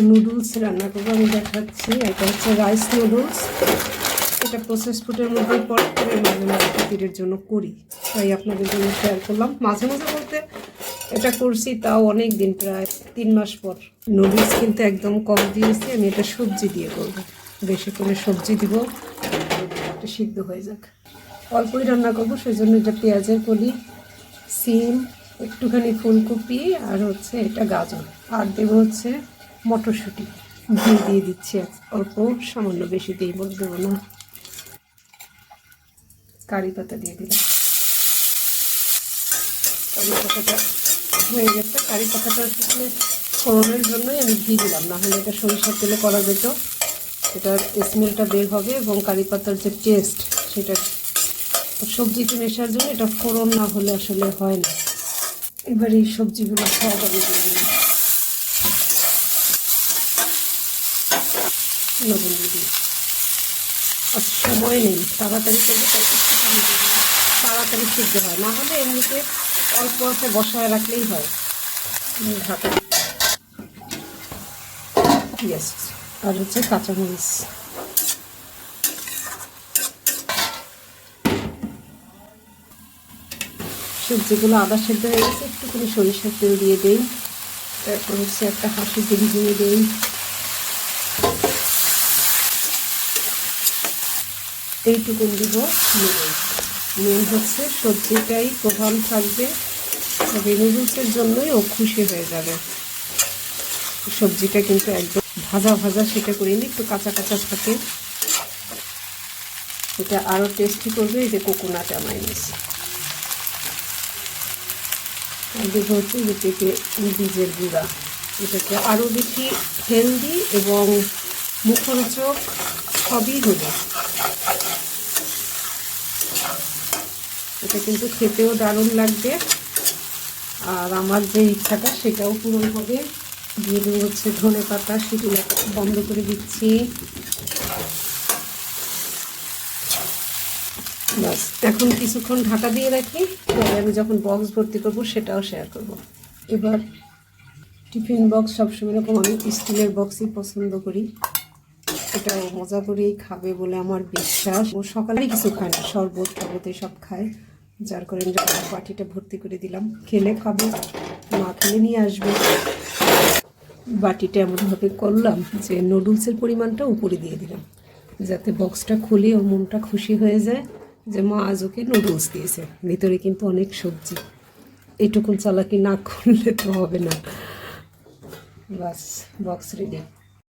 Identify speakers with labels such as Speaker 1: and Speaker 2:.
Speaker 1: Noodles রান্না করবো আমি দেখাচ্ছি। এটা হচ্ছে রাইস নুডলস। এটা প্রসেস ফুডের মধ্যে পড়ে, মাঝে মাঝে খিচুড়ির জন্য করি, তাই আপনাদের জন্য শেয়ার করলাম। মাঝে মাঝে বলতে এটা করছি তাও অনেক দিন, প্রায় 3 মাস পর। নুডলস কিন্তু একদম কম দিয়েছি, আমি এটা সবজি দিয়ে করব, বেশি করে সবজি দিব, এটা সিদ্ধ হয়ে যাক। অল্পই রান্না করবো, সেই জন্য এটা পেঁয়াজের কলি, সিম, একটুখানি ফুলকপি আর হচ্ছে এটা গাজর, আর দেবো হচ্ছে মটরশুঁটি। ঘি দিয়ে দিচ্ছি অল্প, সামান্য, বেশি দিয়ে দেবো না। কারি পাতা দিয়ে দিলাম। কারি পাতাটা হয়ে গেছে। কারি পাতাটা আসলে ফোড়নের জন্যই আমি ঘি দিলাম, না হলে এটা সরিষার তেলে করা যেত, এটার স্মেলটা বের হবে এবং কারি পাতার যে টেস্ট সেটা সবজিতে মেশার জন্য এটা ফোড়ন না হলে আসলে হয় না। এবার এই সবজিগুলো সব আমি দিয়ে দিলাম, লবণ দিয়ে দিই। আর সময় নেই, তাড়াতাড়ি করলে তাড়াতাড়ি সিদ্ধ হয়, না হলে এমনিতে অল্প অল্প বসায় রাখলেই হয়। ঢাকা পেঁয়াজ আর হচ্ছে কাঁচামরিচ। সবজিগুলো আদা সেদ্ধ হয়ে গেছে, একটুখানি সরিষার তেল দিয়ে দেই, তারপর হচ্ছে একটা হাঁসের ডিম দিয়ে দেই, এইটুকুন দিব নুডলস। মেন হচ্ছে সবজিটাই প্রধান থাকবে, তবে নুডলসের জন্যই ও খুশি হয়ে যাবে। সবজিটা কিন্তু একদম ভাজা ভাজা সেটা করিনি, একটু কাঁচা কাঁচা থাকে, এটা আরও টেস্টি করবে। এই যে কোকোনাট আমাইনিস দেব হচ্ছে যে পেঁপে বীজের গুঁড়া, এটাকে আরও বেশি হেলদি এবং মুখরোচক সবই হলো। এটা কিন্তু খেতেও দারুণ লাগবে, আর আমার যে ইচ্ছাটা সেটাও পূরণ হবে। দিয়ে দেবো হচ্ছে ধনে পাতা, সেটি বন্ধ করে দিচ্ছি। বাস, এখন কিছুক্ষণ ঢাকা দিয়ে রাখি, পরে আমি যখন বক্স ভর্তি করব সেটাও শেয়ার করব। এবার টিফিন বক্স সবসময় এরকম আমি স্টিলের বক্সই পছন্দ করি, এটা মজা করেই খাবে বলে আমার বিশ্বাস। ও সকালে কিছু খায় না, শরবত টরবত সব খায়, যার কারণে বাটিটা ভর্তি করে দিলাম। খেলে খাবে, মা খেলে নিয়ে আসবে। বাটিটা এমনভাবে করলাম যে নুডলসের পরিমাণটা উপরে দিয়ে দিলাম, যাতে বক্সটা খুলে ও মনটা খুশি হয়ে যায় যে মা আজ ওকে নুডলস দিয়েছে। ভিতরে কিন্তু অনেক সবজি, এইটুকুন চালাকি না করলে তো হবে না। বাস, বক্স রেডি।